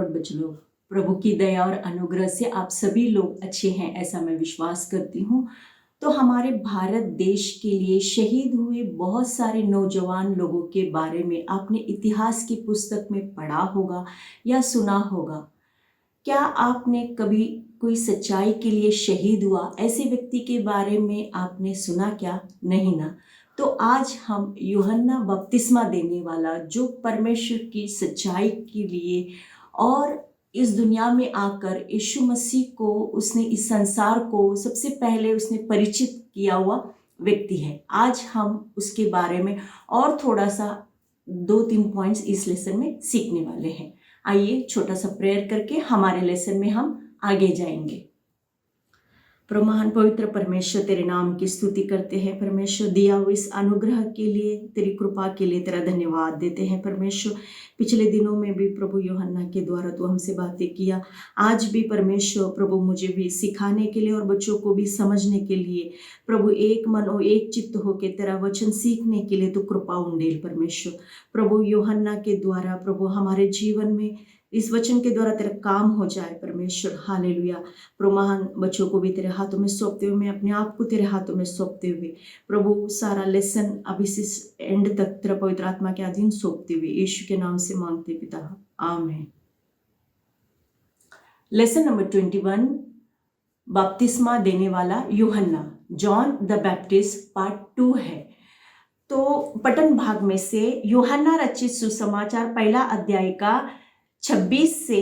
Lord बच्चों लोग, प्रभु की दया और अनुग्रह से आप सभी लोग अच्छे हैं ऐसा मैं विश्वास करती हूँ। तो हमारे भारत देश के लिए शहीद हुए बहुत सारे नौजवान लोगों के बारे में आपने इतिहास की पुस्तक में पढ़ा होगा या सुना होगा। क्या आपने कभी कोई सच्चाई के लिए शहीद हुआ ऐसे व्यक्ति के बारे में आपने सुना क्या? नहीं ना। तो आज हम यूहन्ना बपतिस्मा देने वाला जो परमेश्वर की सच्चाई के लिए और इस दुनिया में आकर यीशु मसीह को उसने इस संसार को सबसे पहले उसने परिचित किया हुआ व्यक्ति है। आज हम उसके बारे में और थोड़ा सा 2-3 पॉइंट्स इस लेसन में सीखने वाले हैं। आइए छोटा सा प्रेयर करके हमारे लेसन में हम आगे जाएंगे। प्रमहान पवित्र परमेश्वर, तेरे नाम की स्तुति करते हैं परमेश्वर। दिया हुआ इस अनुग्रह के लिए, तेरी कृपा के लिए तेरा धन्यवाद देते हैं परमेश्वर। पिछले दिनों में भी प्रभु यूहन्ना के द्वारा तू हमसे बातें किया। आज भी परमेश्वर प्रभु मुझे भी सिखाने के लिए और बच्चों को भी समझने के लिए प्रभु एक मन और एक चित्त होकर तेरा वचन सीखने के लिए तू कृपा उंडेल परमेश्वर। प्रभु यूहन्ना के द्वारा प्रभु हमारे जीवन में इस वचन के द्वारा तेरा काम हो जाए परमेश्वर। हालेलुया। प्रभु महान बच्चों को भी तेरे हाथों में सौंपते हुए, मैं अपने आप को तेरे हाथों में सौंपते हुए प्रभु सारा लेसन अभी से एंड तक तेरा पवित्र आत्मा के अधीन सौंपते हुए यीशु के नाम से मांगते पिता, आमीन। लेसन नंबर 21, बपतिस्मा देने वाला यूहन्ना, जॉन द बैप्टिस्ट पार्ट 2 है। तो पठन भाग में से यूहन्ना रचित सुसमाचार पहला अध्याय का 26 से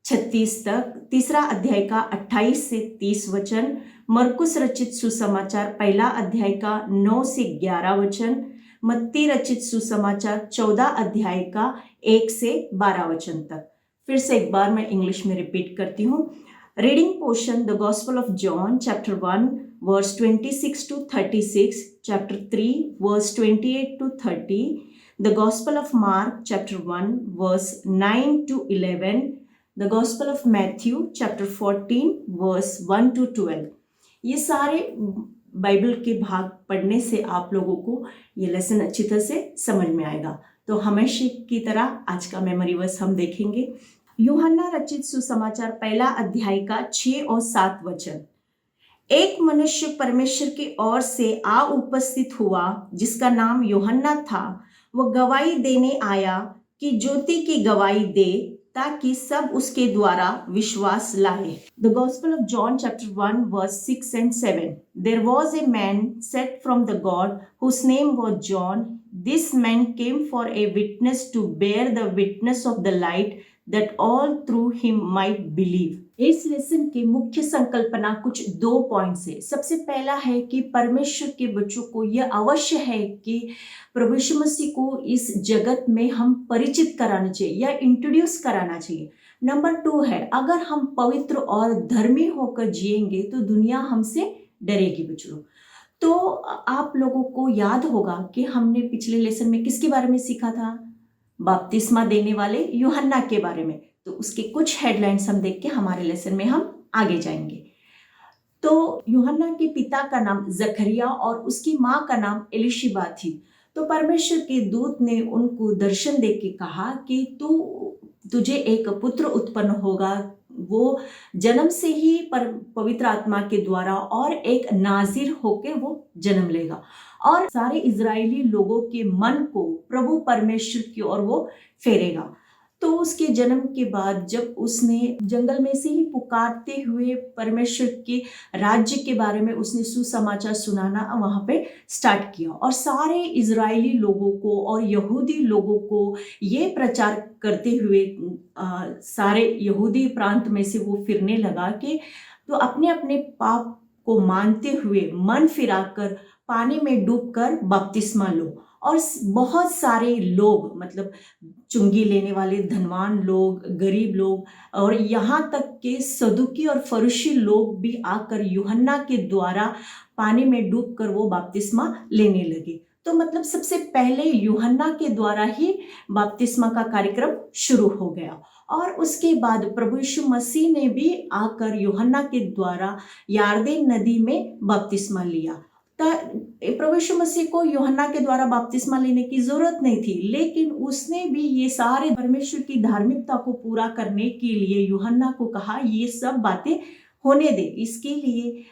36 तक, तीसरा अध्याय का 28 से 30 वचन, मरकुस रचित सुसमाचार पहला अध्याय का 9 से 11 वचन, मत्ती रचित सुसमाचार 14 अध्याय का 1 से 12 वचन तक। फिर से एक बार मैं इंग्लिश में रिपीट करती हूँ। Reading portion the gospel of John chapter 1 verse 26 to 36, chapter 3 verse 28 to 30, the Gospel of Mark chapter 1 verse 9 to 11, the Gospel of Matthew chapter 14 verse 1 to 12। ये सारे बाइबल के भाग पढ़ने से आप लोगों को ये लेसन अच्छी तरह से समझ में आएगा। तो हमेशा की तरह आज का मेमोरी वर्स हम देखेंगे। यूहन्ना रचित सुसमाचार पहला अध्याय का 6 और 7 वचन। एक मनुष्य परमेश्वर की ओर से आ उपस्थित हुआ जिसका नाम यूहन्ना था। वह गवाही देने आया कि ज्योति की गवाही दे ताकि सब उसके द्वारा विश्वास लाए। The gospel of John chapter 1 verse 6 and 7। There was a man sent from the God whose name was John. This man came for a witness to bear the witness of the light that all through him might believe। इस lesson की मुख्य संकल्पना कुछ 2 points है। सबसे पहला है कि परमेश्वर के बच्चों को यह अवश्य है कि प्रभु यीशु मसीह को इस जगत में हम परिचित कराना चाहिए या इंट्रोड्यूस कराना चाहिए। नंबर 2 है, अगर हम पवित्र और धर्मी होकर जिएंगे तो दुनिया हमसे डरेगी बच्चों। तो आप लोगों को याद होगा कि हमने पिछले लेसन में किसके बारे में सीखा था? बपतिस्मा देने वाले यूहन्ना के बारे में। तो उसके कुछ हेडलाइंस हम देख के हमारे लेसन में हम आगे जाएंगे। तो यूहन्ना के पिता का नाम जकरिया और उसकी माँ का नाम एलिशिबा थी। तो परमेश्वर के दूत ने उनको दर्शन दे के कहा कि तुझे एक पुत्र उत्पन्न होगा, वो जन्म से ही पवित्र आत्मा के द्वारा और एक नाजिर होके वो जन्म लेगा और सारे इजरायली लोगों के मन को प्रभु परमेश्वर की ओर वो फेरेगा। तो उसके जन्म के बाद जब उसने जंगल में से ही पुकारते हुए परमेश्वर के राज्य के बारे में उसने सुसमाचार सुनाना वहाँ पे स्टार्ट किया और सारे इजरायली लोगों को और यहूदी लोगों को ये प्रचार करते हुए सारे यहूदी प्रांत में से वो फिरने लगा कि तो अपने अपने पाप को मानते हुए मन फिराकर पानी में डूबकर बपतिस्मा लो। और बहुत सारे लोग, मतलब चुंगी लेने वाले धनवान लोग, गरीब लोग और यहाँ तक के सदुकी और फरीसी लोग भी आकर यूहन्ना के द्वारा पानी में डूबकर वो बपतिस्मा लेने लगे। तो मतलब सबसे पहले यूहन्ना के द्वारा ही बपतिस्मा का कार्यक्रम शुरू हो गया और उसके बाद प्रभु यीशु मसीह ने भी आकर यूहन्ना के द्वारा यारदेन नदी में बपतिस्मा लिया। प्रभु यीशु मसीह को यूहन्ना के द्वारा बपतिस्मा लेने की जरूरत नहीं थी, लेकिन उसने भी ये सारे परमेश्वर की धार्मिकता को पूरा करने के लिए यूहन्ना को कहा ये सब बातें होने दे। इसके लिए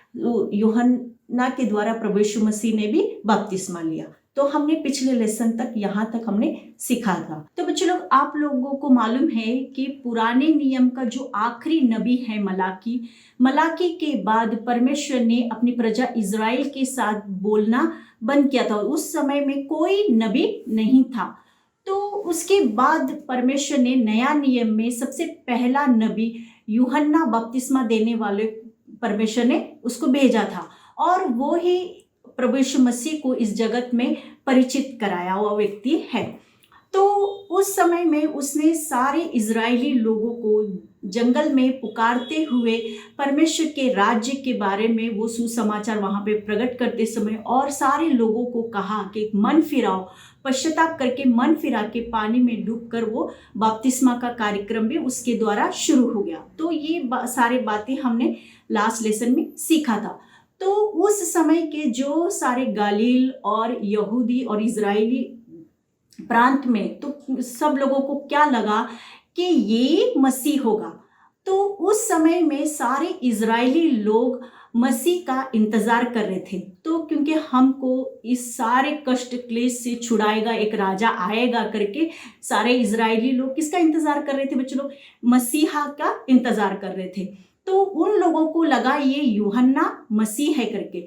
यूहन्ना के द्वारा प्रभु यीशु मसीह ने भी बपतिस्मा लिया। तो हमने पिछले लेसन तक यहाँ तक हमने सीखा था। तो बच्चों लोग, आप लोगों को मालूम है कि पुराने नियम का जो आखिरी नबी है मलाकी के बाद परमेश्वर ने अपनी प्रजा इज़राइल के साथ बोलना बंद किया था। उस समय में कोई नबी नहीं था। तो उसके बाद परमेश्वर ने नया नियम में सबसे पहला नबी यूहन्ना बपतिस्मा देने वाले परमेश्वर ने उसको भेजा था, और वो ही प्रभु यीशु मसीह को इस जगत में परिचित कराया हुआ व्यक्ति है। तो उस समय में उसने सारे इजरायली लोगों को जंगल में पुकारते हुए परमेश्वर के राज्य के बारे में वो सुसमाचार वहाँ पे प्रकट करते समय और सारे लोगों को कहा कि मन फिराओ, पश्चाताप करके मन फिरा के पानी में डूबकर वो बपतिस्मा का कार्यक्रम भी उसके द्वारा शुरू हो गया। तो ये सारे बातें हमने लास्ट लेसन में सीखा था। तो उस समय के जो सारे गालील और यहूदी और इजरायली प्रांत में तो सब लोगों को क्या लगा कि ये मसीह होगा। तो उस समय में सारे इजरायली लोग मसीह का इंतजार कर रहे थे। तो क्योंकि हमको इस सारे कष्ट क्लेश से छुड़ाएगा, एक राजा आएगा करके सारे इजरायली लोग किसका इंतजार कर रहे थे बच्चों लोग? मसीहा का इंतजार कर रहे थे। तो उन लोगों को लगा ये यूहन्ना मसीह है करके।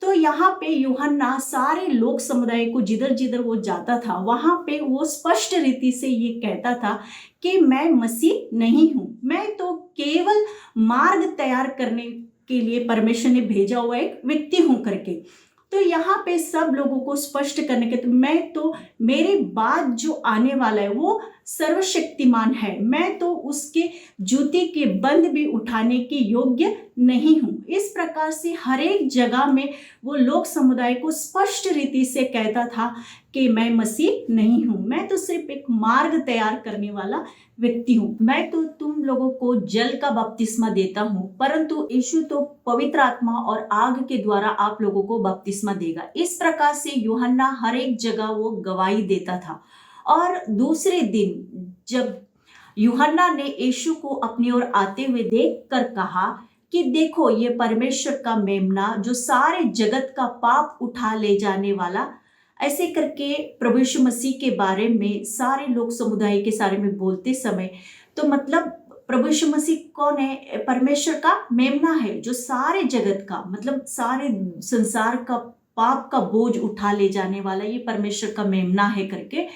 तो यहाँ पे यूहन्ना सारे लोक समुदाय को जिधर जिधर वो जाता था वहाँ पे वो स्पष्ट रीति से ये कहता था कि मैं मसीह नहीं हूँ, मैं तो केवल मार्ग तैयार करने के लिए परमेश्वर ने भेजा हुआ एक व्यक्ति हूँ करके। तो यहाँ पे सब लोगों को स्पष्ट करने के तो मैं तो मेरे बाद जो आने वाला है वो सर्वशक्तिमान है, मैं तो उसके जूते के बंद भी उठाने के योग्य नहीं हूँ। इस प्रकार से हर एक जगह में वो लोक समुदाय को स्पष्ट रीति से कहता था कि मैं मसीह नहीं हूँ, मैं तो सिर्फ एक मार्ग तैयार करने वाला व्यक्ति हूँ। मैं तो तुम लोगों को जल का बपतिस्मा देता हूँ, परंतु यीशु तो पवित्र आत्मा और आग के द्वारा आप लोगों को बपतिस्मा देगा। इस प्रकार से यूहन्ना हर एक जगह वो गवाही देता था। और दूसरे दिन जब यूहन्ना ने यीशु को अपनी ओर आते हुए देखकर कहा कि देखो ये परमेश्वर का मेमना जो सारे जगत का पाप उठा ले जाने वाला, ऐसे करके प्रभु यीशु मसीह के बारे में सारे लोग समुदाय के बारे में बोलते समय, तो मतलब प्रभु यीशु मसीह कौन है? परमेश्वर का मेमना है जो सारे जगत का मतलब सारे संसार का पाप का बोझ उठा ले जाने वाला ये परमेश्वर का मेमना है करके।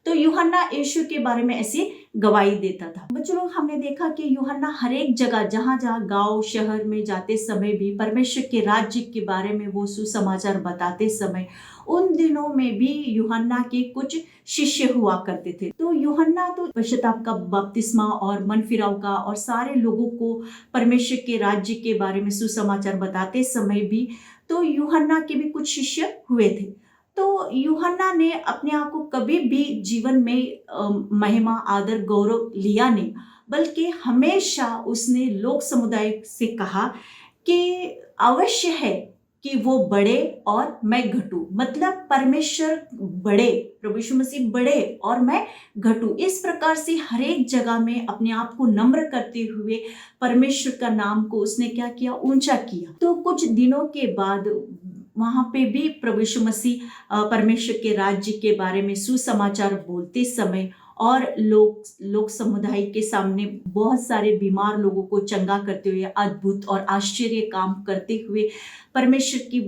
तो यूहन्ना यीशु के बारे में ऐसी गवाही देता था। बच्चों लोग, हमने देखा कि यूहन्ना हर एक जगह जहाँ जहाँ गांव शहर में जाते समय भी परमेश्वर के राज्य के बारे में वो सुसमाचार बताते समय उन दिनों में भी यूहन्ना के कुछ शिष्य हुआ करते थे। तो यूहन्ना तो पश्चाताप का बपतिस्मा और मन फिराव का और सारे लोगों को परमेश्वर के राज्य के बारे में सुसमाचार बताते समय भी तो यूहन्ना के भी कुछ शिष्य हुए थे। तो यूहन्ना ने अपने आप को कभी भी जीवन में महिमा आदर गौरव लिया नहीं, बल्कि हमेशा उसने लोक समुदाय से कहा कि अवश्य है कि वो बढ़े और मैं घटूं। मतलब परमेश्वर बढ़े, प्रभु यीशु मसीह बढ़े और मैं घटूं। इस प्रकार से हर एक जगह में अपने आप को नम्र करते हुए परमेश्वर का नाम को उसने क्या किया? ऊंचा किया। तो कुछ दिनों के बाद वहाँ पे भी प्रभु यीशु मसीह परमेश्वर के राज्य के बारे में सुसमाचार बोलते समय और लोक समुदाय के सामने बहुत सारे बीमार लोगों को चंगा करते हुए अद्भुत और आश्चर्य काम करते हुए परमेश्वर की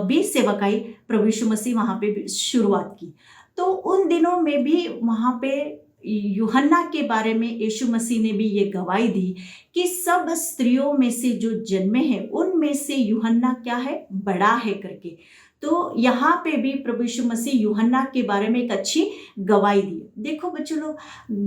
भी सेवकाई प्रभु यीशु मसीह वहाँ पे शुरुआत की। तो उन दिनों में भी वहाँ पे यूहन्ना के बारे में यीशु मसीह ने भी ये गवाही दी कि सब स्त्रियों में से जो जन्मे हैं उनमें से यूहन्ना क्या है? बड़ा है करके। तो यहाँ पे भी प्रभु यीशु मसीह यूहन्ना के बारे में एक अच्छी गवाही दी। देखो बच्चों लोग,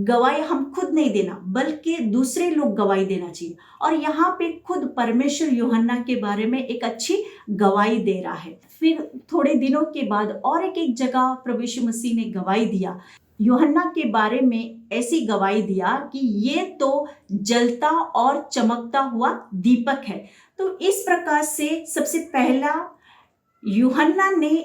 गवाही हम खुद नहीं देना बल्कि दूसरे लोग गवाही देना चाहिए। और यहाँ पे खुद परमेश्वर यूहन्ना के बारे में एक अच्छी गवाही दे रहा है। फिर थोड़े दिनों के बाद और एक जगह प्रभु यीशु मसीह ने गवाही दिया, यूहन्ना के बारे में ऐसी गवाही दिया कि ये तो जलता और चमकता हुआ दीपक है। तो इस प्रकार से सबसे पहला यूहन्ना ने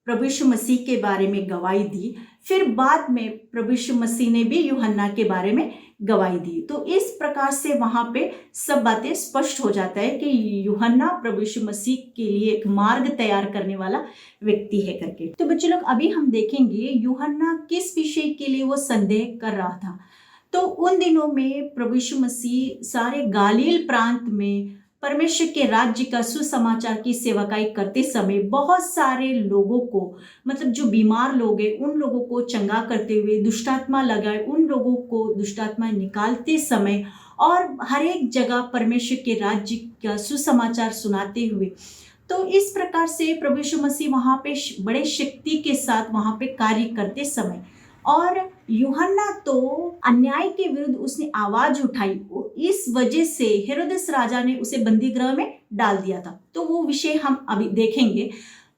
प्रभु यीशु मसीह के बारे में गवाही दी, फिर बाद में प्रभु यीशु मसीह ने भी यूहन्ना के बारे में गवाही दी। तो इस प्रकार से वहां पे सब बातें स्पष्ट हो जाता है कि यूहन्ना प्रभु यीशु मसीह के लिए एक मार्ग तैयार करने वाला व्यक्ति है करके। तो बच्चों लोग, अभी हम देखेंगे यूहन्ना किस विषय के लिए वो संदेह कर रहा था। तो उन दिनों में प्रभु यीशु मसीह सारे गालील प्रांत में परमेश्वर के राज्य का सुसमाचार की सेवकाई करते समय बहुत सारे लोगों को, मतलब जो बीमार लोग हैं उन लोगों को चंगा करते हुए, दुष्टात्मा लगाए उन लोगों को दुष्टात्मा निकालते समय और हर एक जगह परमेश्वर के राज्य का सुसमाचार सुनाते हुए, तो इस प्रकार से प्रभु यीशु मसीह वहाँ पे बड़े शक्ति के साथ वहाँ पे कार्य करते समय, और यूहन्ना तो अन्याय के विरुद्ध उसने आवाज उठाई, इस वजह से हेरोदेस राजा ने उसे बंदी गृह में डाल दिया था। तो वो विषय हम अभी देखेंगे।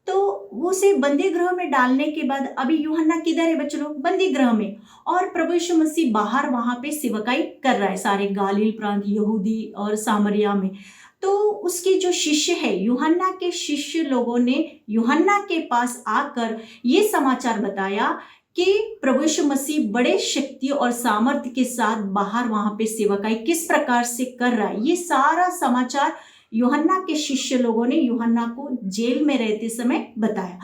तो उसे बंदी गृह में डालने के बाद अभी यूहन्ना किधर है बच्चों लोग? बंदी गृह में। और प्रभु यीशु मसीह बाहर वहां पे सेवकाई कर रहा है सारे गालील प्रांत, यहूदी और सामरिया में। तो उसके जो शिष्य है, यूहन्ना के शिष्य लोगों ने यूहन्ना के पास आकर ये समाचार बताया कि प्रभु यीशु मसीह बड़े शक्ति और सामर्थ्य के साथ बाहर वहां पे सेवकाई किस प्रकार से कर रहा है। ये सारा समाचार यूहन्ना के शिष्य लोगों ने यूहन्ना को जेल में रहते समय बताया।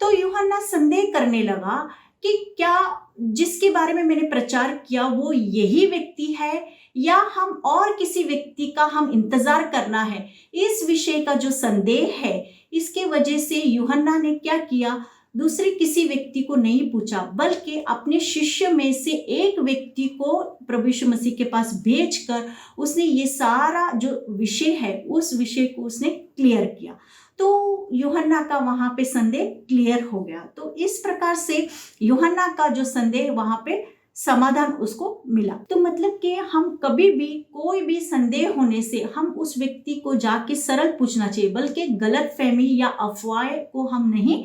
तो यूहन्ना संदेह करने लगा कि क्या जिसके बारे में मैंने प्रचार किया वो यही व्यक्ति है या हम और किसी व्यक्ति का हम इंतजार करना है। इस विषय का जो संदेह है, इसके वजह से यूहन्ना ने क्या किया, दूसरे किसी व्यक्ति को नहीं पूछा, बल्कि अपने शिष्य में से एक व्यक्ति को प्रभु यीशु मसीह के पास भेजकर उसने ये सारा जो विषय है उस विषय को उसने क्लियर किया। तो यूहन्ना का वहां पे संदेह क्लियर हो गया। तो इस प्रकार से यूहन्ना का जो संदेह वहां पे समाधान उसको मिला। तो मतलब कि हम कभी भी कोई भी संदेह होने से हम उस व्यक्ति को जाके सरल पूछना चाहिए, बल्कि गलतफहमी या अफवाह को हम नहीं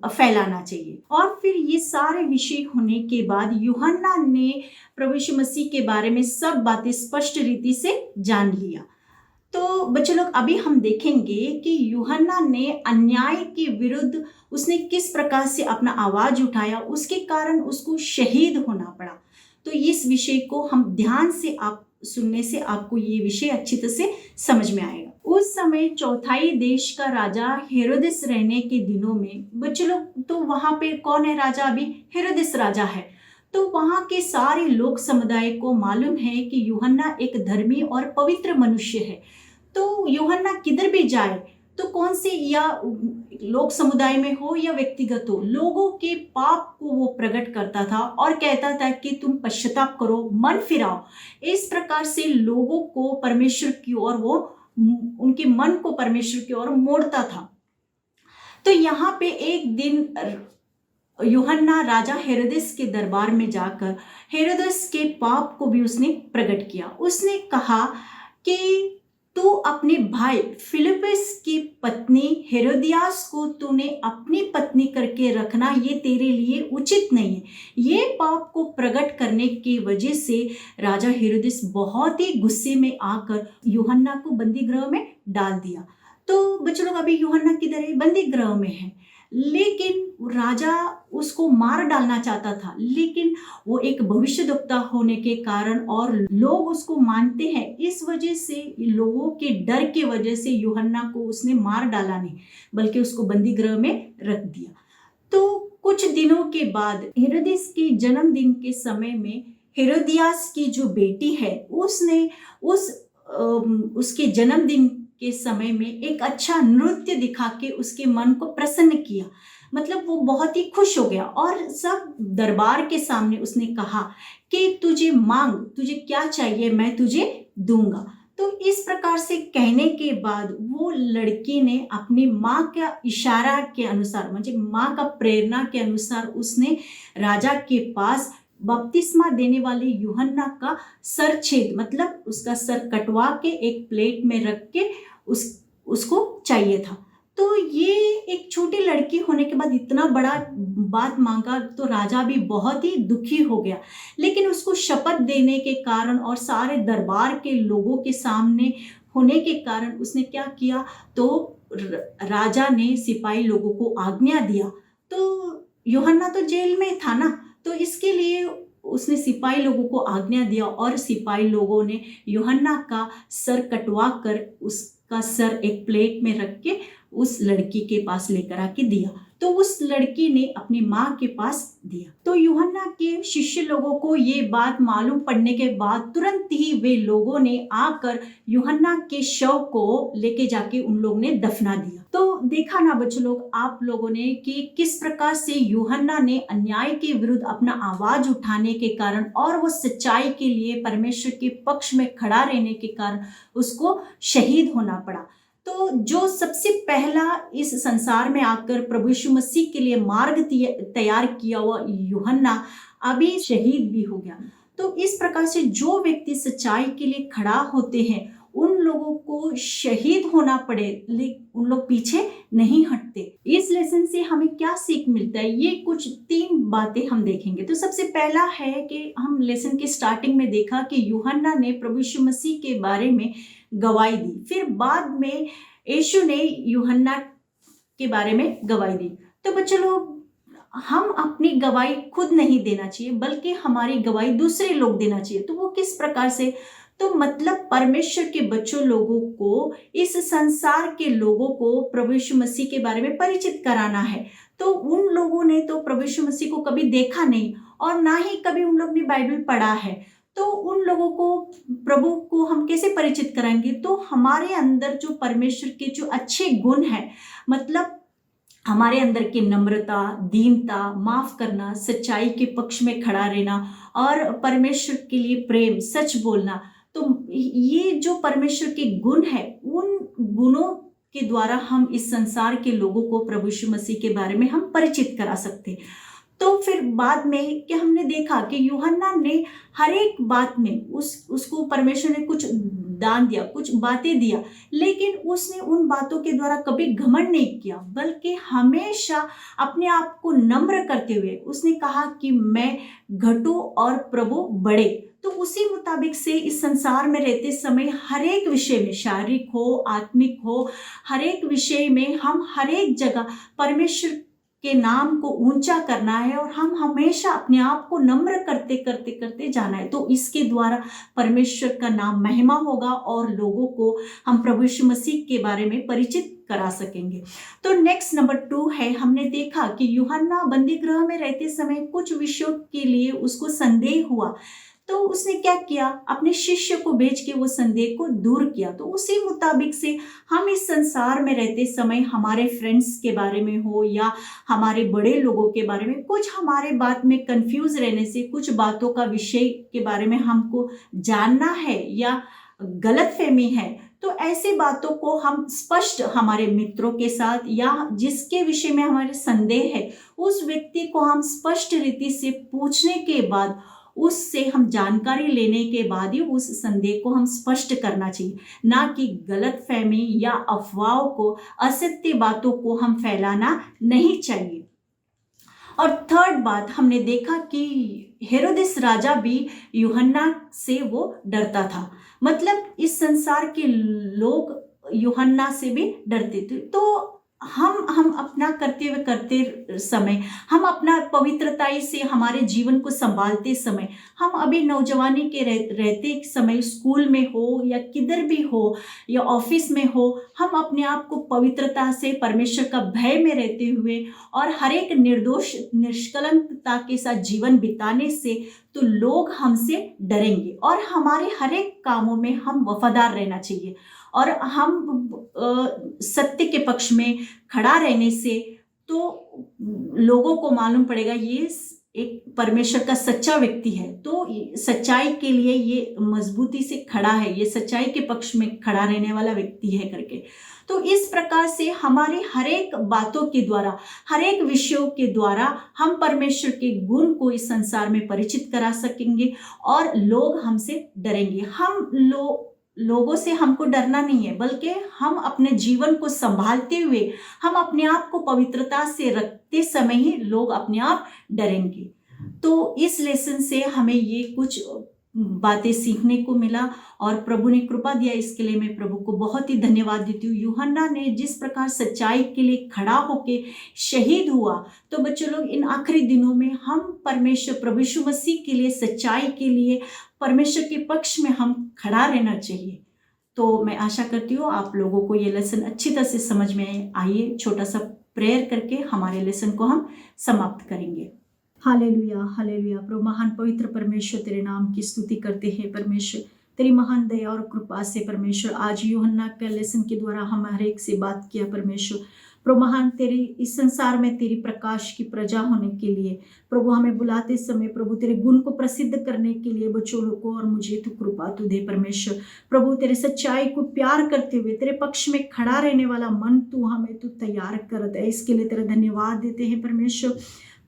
फैलाना चाहिए। और फिर ये सारे विषय होने के बाद यूहन्ना ने प्रभु यीशु मसीह के बारे में सब बातें स्पष्ट रीति से जान लिया। तो बच्चों लोग, अभी हम देखेंगे कि यूहन्ना ने अन्याय के विरुद्ध उसने किस प्रकार से अपना आवाज उठाया, उसके कारण उसको शहीद होना पड़ा। तो इस विषय को हम ध्यान से आप सुनने से आपको ये विषय अच्छी तरह से समझ में आएगा। उस समय चौथाई देश का राजा हेरोदेस रहने के दिनों में बच्चों लोग, तो वहां पे कौन है राजा? अभी हेरोदेस राजा है। तो वहां के सारे लोक समुदाय को मालूम है कि यूहन्ना एक धर्मी और पवित्र मनुष्य है। तो यूहन्ना किधर भी जाए, तो कौन से या लोक समुदाय में हो या व्यक्तिगत हो, लोगों के पाप को वो प्रकट करता था और कहता था कि तुम पश्चाताप करो, मन फिराओ। इस प्रकार से लोगों को परमेश्वर की ओर, वो उनके मन को परमेश्वर की ओर मोड़ता था। तो यहाँ पे एक दिन यूहन्ना राजा हेरोदेस के दरबार में जाकर हेरोदेस के पाप को भी उसने प्रकट किया। उसने कहा कि तू अपने भाई फिलिपस की पत्नी हेरोदियास को तूने अपनी पत्नी करके रखना, ये तेरे लिए उचित नहीं है। ये पाप को प्रकट करने की वजह से राजा हेरोदेस बहुत ही गुस्से में आकर यूहन्ना को बंदी गृह में डाल दिया। तो बच्चों लोग, अभी यूहन्ना किधर है? बंदी गृह में है। लेकिन राजा उसको मार डालना चाहता था, लेकिन वो एक भविष्यद्वक्ता होने के कारण और लोग उसको मानते हैं, इस वजह से लोगों के डर के वजह से यूहन्ना को उसने मार डाला नहीं, बल्कि उसको बंदी गृह में रख दिया। तो कुछ दिनों के बाद हेरोदेस के जन्मदिन के समय में हेरोदियास की जो बेटी है उसने उसके जन्मदिन के समय में एक अच्छा नृत्य दिखा के उसके मन को प्रसन्न किया। मतलब वो बहुत ही खुश हो गया और सब दरबार के सामने उसने कहा कि तुझे मांग, तुझे क्या चाहिए मैं तुझे दूंगा। तो इस प्रकार से कहने के बाद वो लड़की ने अपनी माँ का इशारा के अनुसार, मतलब माँ का प्रेरणा के अनुसार, उसने राजा के पास बपतिस्मा देने वाले यूहन्ना का सर छेद, मतलब उसका सर कटवा के एक प्लेट में रख के उसको चाहिए था। तो ये एक छोटी लड़की होने के बाद इतना बड़ा बात मांगा तो राजा भी बहुत ही दुखी हो गया। लेकिन उसको शपथ देने के कारण और सारे दरबार के लोगों के सामने होने के कारण उसने क्या किया, तो राजा ने सिपाही लोगों को आज्ञा दिया, तो यूहन्ना तो जेल में था ना, तो इसके लिए उसने सिपाही लोगों को आज्ञा दिया और सिपाही लोगों ने यूहन्ना का सर कटवा कर उसका सर एक प्लेट में रख के उस लड़की के पास लेकर आके दिया। तो उस लड़की ने अपनी माँ के पास दिया। तो यूहन्ना के शिष्य लोगों को ये बात मालूम पड़ने के बाद तुरंत ही वे लोगों ने आकर यूहन्ना के शव को लेके जाके उन लोगों ने दफना दिया। तो देखा ना बच्चों लोग आप लोगों ने कि किस प्रकार से यूहन्ना ने अन्याय के विरुद्ध अपना आवाज उठाने के कारण और वो सच्चाई के लिए परमेश्वर के पक्ष में खड़ा रहने के कारण उसको शहीद होना पड़ा। तो जो सबसे पहला इस संसार में आकर प्रभु यीशु मसीह के लिए मार्ग तैयार किया हुआ यूहन्ना अभी शहीद भी हो गया। तो इस प्रकार से जो व्यक्ति सच्चाई के लिए खड़ा होते हैं उन लोगों को शहीद होना पड़े लेकिन उन लोग पीछे नहीं हटते। इस लेसन से हमें क्या सीख मिलता है, ये कुछ 3 बातें हम देखेंगे। तो सबसे पहला है कि हम लेसन के स्टार्टिंग में देखा कि यूहन्ना ने प्रभु यीशु मसीह के बारे में गवाही दी, फिर बाद में यीशु ने यूहन्ना के बारे में गवाही दी। तो बच्चों लोग हम अपनी गवाही खुद नहीं देना चाहिए बल्कि हमारी गवाही दूसरे लोग देना चाहिए। तो वो किस प्रकार से, तो मतलब परमेश्वर के बच्चों लोगों को, इस संसार के लोगों को प्रभु यीशु मसीह के बारे में परिचित कराना है। तो उन लोगों ने तो प्रभु यीशु मसीह को कभी देखा नहीं और ना ही कभी उन लोग ने बाइबल पढ़ा है, तो उन लोगों को प्रभु को हम कैसे परिचित कराएंगे। तो हमारे अंदर जो परमेश्वर के जो अच्छे गुण हैं, मतलब हमारे अंदर की नम्रता, दीनता, माफ करना, सच्चाई के पक्ष में खड़ा रहना और परमेश्वर के लिए प्रेम, सच बोलना, तो ये जो परमेश्वर के गुण है उन गुणों के द्वारा हम इस संसार के लोगों को प्रभु यीशु मसीह के बारे में हम परिचित करा सकते हैं। तो फिर बाद में कि हमने देखा कि यूहन्ना ने हर एक बात में उसको परमेश्वर ने कुछ दान दिया, कुछ बातें दिया, लेकिन उसने उन बातों के द्वारा कभी घमंड नहीं किया बल्कि हमेशा अपने आप को नम्र करते हुए उसने कहा कि मैं घटूं और प्रभु बढ़े। तो उसी मुताबिक से इस संसार में रहते समय हर एक विषय में, शारीरिक हो, आत्मिक हो, हर एक विषय में हम हर एक जगह परमेश्वर के नाम को ऊंचा करना है और हम हमेशा अपने आप को नम्र करते करते करते जाना है। तो इसके द्वारा परमेश्वर का नाम महिमा होगा और लोगों को हम प्रभु यीशु मसीह के बारे में परिचित करा सकेंगे। तो नेक्स्ट नंबर 2 है, हमने देखा कि यूहन्ना बंदी गृह में रहते समय कुछ विषयों के लिए उसको संदेह हुआ, तो उसने क्या किया, अपने शिष्य को भेज के वो संदेह को दूर किया। तो उसी मुताबिक से हम इस संसार में रहते समय हमारे फ्रेंड्स के बारे में हो या हमारे बड़े लोगों के बारे में कुछ हमारे बात में कंफ्यूज रहने से, कुछ बातों का विषय के बारे में हमको जानना है या गलत फहमी है, तो ऐसी बातों को हम स्पष्ट हमारे मित्रों के साथ या जिसके विषय में हमारे संदेह है उस व्यक्ति को हम स्पष्ट रीति से पूछने के बाद, उससे हम जानकारी लेने के बाद ही उस संदेह को हम स्पष्ट करना चाहिए, ना कि गलत फहमी या अफवाहों को, असत्य बातों को हम फैलाना नहीं चाहिए। और थर्ड बात हमने देखा कि हेरोदेस राजा भी यूहन्ना से वो डरता था, मतलब इस संसार के लोग यूहन्ना से भी डरते थे। तो हम अपना करते समय, हम अपना पवित्रताई से हमारे जीवन को संभालते समय, हम अभी नौजवानी के रहते समय स्कूल में हो या किधर भी हो या ऑफिस में हो, हम अपने आप को पवित्रता से, परमेश्वर का भय में रहते हुए और हर एक निर्दोष निष्कलंकता के साथ जीवन बिताने से तो लोग हमसे डरेंगे और हमारे हर एक कामों में हम वफादार रहना चाहिए और हम सत्य के पक्ष में खड़ा रहने से तो लोगों को मालूम पड़ेगा ये एक परमेश्वर का सच्चा व्यक्ति है, तो सच्चाई के लिए ये मजबूती से खड़ा है, ये सच्चाई के पक्ष में खड़ा रहने वाला व्यक्ति है करके। तो इस प्रकार से हमारे हर एक बातों के द्वारा, हर एक विषयों के द्वारा हम परमेश्वर के गुण को इस संसार में परिचित करा सकेंगे और लोग हमसे डरेंगे। हम लोगों से हमको डरना नहीं है, बल्कि हम अपने जीवन को संभालते हुए हम अपने आप को पवित्रता से रखते समय ही लोग अपने आप डरेंगे। तो इस लेसन से हमें ये कुछ बातें सीखने को मिला और प्रभु ने कृपा दिया, इसके लिए मैं प्रभु को बहुत ही धन्यवाद देती हूँ। यूहन्ना ने जिस प्रकार सच्चाई के लिए खड़ा होके शहीद हुआ, तो बच्चों लोग इन आखिरी दिनों में हम परमेश्वर प्रभु यीशु मसीह के लिए, सच्चाई के लिए, परमेश्वर के पक्ष में हम खड़ा रहना चाहिए। तो मैं आशा करती हूँ आप लोगों को ये लेसन अच्छी तरह से समझ में आइए। छोटा सा प्रेयर करके हमारे लेसन को हम समाप्त करेंगे। Hallelujah, hallelujah. प्रभु महान पवित्र परमेश्वर, तेरे नाम की स्तुति करते हैं परमेश्वर। तेरी महान दया और कृपा से परमेश्वर आज यूहन्ना के लेसन के द्वारा हम हर एक से बात किया परमेश्वर। प्रभु महान, तेरी इस संसार में तेरी प्रकाश की प्रजा होने के लिए प्रभु हमें बुलाते समय प्रभु तेरे गुण को प्रसिद्ध करने के लिए बच्चों लोग को और मुझे तू कृपा तू दे परमेश्वर। प्रभु तेरे सच्चाई को प्यार करते हुए तेरे पक्ष में खड़ा रहने वाला मन तू हमें तू तैयार कर दे, इसके लिए तेरा धन्यवाद देते हैं परमेश्वर।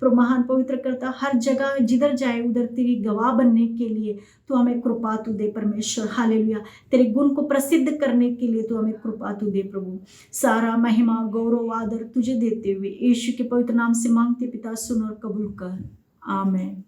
प्रभु महान पवित्र करता, हर जगह जिधर जाए उधर तेरी गवाह बनने के लिए तू हमें कृपा तू दे परमेश्वर। हालेलुया, तेरे गुण को प्रसिद्ध करने के लिए तू हमें कृपा तू दे प्रभु। सारा महिमा गौरव आदर तुझे देते हुए यीशु के पवित्र नाम से मांगते पिता, सुन और कबूल कर, आमीन।